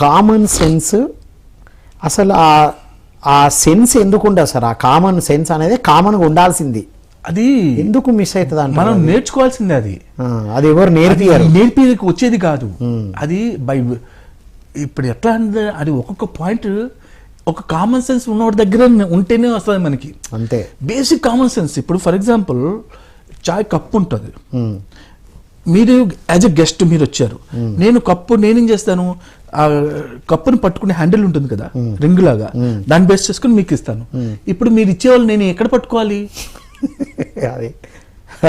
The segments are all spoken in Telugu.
కామన్ సెన్స్ అసలు ఆ సెన్స్ ఎందుకు ఉండదు సార్? ఆ కామన్ సెన్స్ అనేది కామన్గా ఉండాల్సింది, అది ఎందుకు మిస్ అవుతుంది అంటే మనం నేర్చుకోవాల్సిందే. అది ఎవరు నేర్పికి వచ్చేది కాదు. అది బై ఇప్పుడు ఎట్లా అంటే అది ఒక్కొక్క పాయింట్ ఒక కామన్ సెన్స్ ఉన్నవాడి దగ్గర ఉంటేనే వస్తుంది మనకి. అంతే బేసిక్ కామన్ సెన్స్. ఇప్పుడు ఫర్ ఎగ్జాంపుల్ చాయ్ కప్పు ఉంటుంది, మీరు యాజ్ ఎ గెస్ట్ మీరు వచ్చారు, నేనేం చేస్తాను, ఆ కప్పుని పట్టుకునే హ్యాండిల్ ఉంటుంది కదా రింగ్ లాగా, దాన్ని బేస్ చేసుకుని మీకు ఇస్తాను. ఇప్పుడు మీరు ఇచ్చేవాళ్ళు నేను ఎక్కడ పట్టుకోవాలి,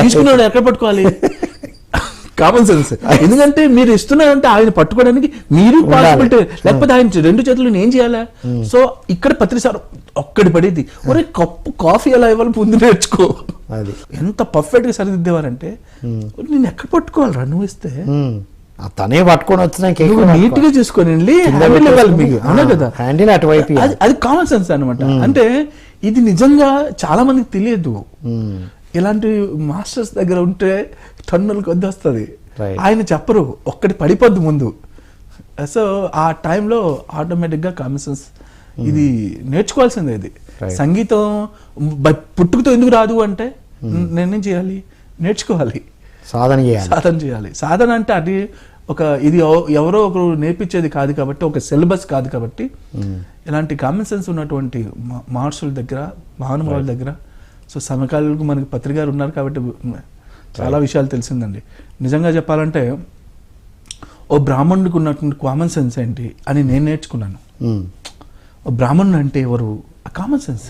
తీసుకునేవాడు ఎక్కడ పట్టుకోవాలి? Common sense. ఎందుకంటే మీరు ఇస్తున్నారంటే ఆయన పట్టుకోవడానికి మీరు పాసిబిలిటీ, లేకపోతే ఆయన రెండు చేతులు నేను చేయాలా? సో ఇక్కడ ప్రతిసారి ఒక్కడి పడేది, ఒరే కప్పు కాఫీ ఎలా ఇవ్వాలి ముందు నేర్చుకో. ఎంత పర్ఫెక్ట్ గా సరిదిద్దేవారంటే నేను ఎక్కడ పట్టుకోవాలరా నువ్వు ఇస్తే, తనే పట్టుకొని వచ్చిన నీట్ గా చూసుకొని హ్యాండిల్ ఇవ్వాలి మీకు, అవునా కదా? హ్యాండిల్ అటువైపు, అది కామన్ సెన్స్ అనమాట. అంటే ఇది నిజంగా చాలా మందికి తెలియదు. ఇలాంటి మాస్టర్స్ దగ్గర ఉంటే టన్నులు కొద్ది వస్తుంది, ఆయన చెప్పరు, ఒక్కటి పడిపోద్ది ముందు. సో ఆ టైంలో ఆటోమేటిక్గా కామన్ సెన్స్ ఇది నేర్చుకోవాల్సిందే. ఇది సంగీతం పుట్టుకతో ఎందుకు రాదు అంటే నేనేం చేయాలి, నేర్చుకోవాలి, సాధన చేయాలి. సాధన అంటే అది ఇది ఎవరో ఒకరు నేర్పించేది కాదు కాబట్టి, ఒక సిలబస్ కాదు కాబట్టి, ఇలాంటి కామన్ సెన్స్ ఉన్నటువంటి మహర్షుల దగ్గర, మహానుభావుల దగ్గర. సో సమకాలీకు మనకి పత్రికారు ఉన్నారు కాబట్టి చాలా విషయాలు తెలిసిందండి. నిజంగా చెప్పాలంటే ఓ బ్రాహ్మణుడికి ఉన్నటువంటి కామన్ సెన్స్ ఏంటి అని నేను నేర్చుకున్నాను. ఓ బ్రాహ్మణుడు అంటే ఎవరు, ఆ కామన్ సెన్స్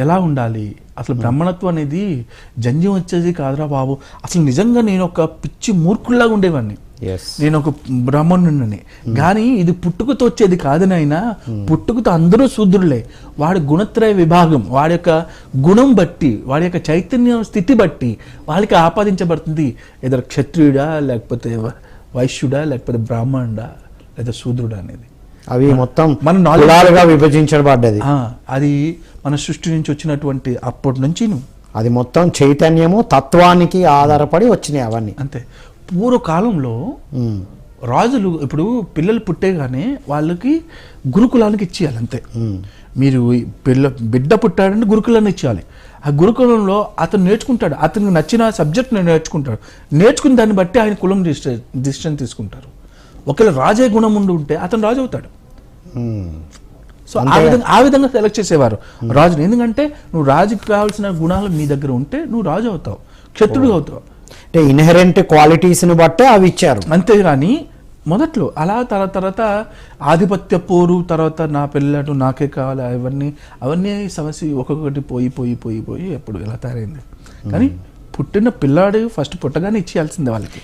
ఎలా ఉండాలి అసలు. బ్రాహ్మణత్వం అనేది జంధ్యం వచ్చేది కాదురా బాబు. అసలు నిజంగా నేను ఒక పిచ్చి మూర్ఖుల్లాగా ఉండేవాడిని, నేను ఒక బ్రాహ్మణుడిని. కానీ ఇది పుట్టుకతో వచ్చేది కాదని, అయినా పుట్టుకతో అందరూ శూద్రులే. వాడి గుణత్రయ విభాగం, వాడి యొక్క గుణం బట్టి, వాడి యొక్క చైతన్య స్థితి బట్టి వాళ్ళకి ఆపాదించబడుతుంది. ఏదో క్షత్రియుడా, లేకపోతే వైశ్యుడా, లేకపోతే బ్రాహ్మణుడా, లేదా శూద్రుడా అనేది. అవి మొత్తం మన నాలుగుగా విభజించబడ్డది. అది మన సృష్టి నుంచి వచ్చినటువంటి అప్పటి నుంచి అది మొత్తం చైతన్యము తత్వానికి ఆధారపడి వచ్చినాయి అవన్నీ. అంతే. పూర్వకాలంలో రాజులు ఇప్పుడు పిల్లలు పుట్టేగానే వాళ్ళకి గురుకులానికి ఇచ్చేయాలి. అంతే. మీరు బిడ్డ పుట్టాడంటే గురుకులాన్ని ఇచ్చేయాలి. ఆ గురుకులంలో అతను నేర్చుకుంటాడు, అతనికి నచ్చిన సబ్జెక్ట్ నేర్చుకుంటాడు. నేర్చుకున్న దాన్ని బట్టి ఆయన కులం డిసిషన్ తీసుకుంటారు. ఒకవేళ రాజే గుణం ఉంటే అతను రాజు అవుతాడు. సో ఆ విధంగా సెలెక్ట్ చేసేవారు రాజుని. ఎందుకంటే నువ్వు రాజుకి కావాల్సిన గుణాలు నీ దగ్గర ఉంటే నువ్వు రాజు అవుతావు, క్షత్రుడు అవుతావు. అంటే ఇన్హెరెంట్ క్వాలిటీస్ని బట్టే అవి ఇచ్చారు. అంతేగాని మొదట్లో అలా తర్వాత ఆధిపత్య పోరు, తర్వాత నా పిల్లలు నాకే కావాలి, అవన్నీ సమస్య ఒక్కొక్కటి పోయి ఎప్పుడు ఇలా తయారైంది. కానీ పుట్టిన పిల్లాడు ఫస్ట్ పుట్టగానే ఇచ్చేయాల్సిందే వాళ్ళకి.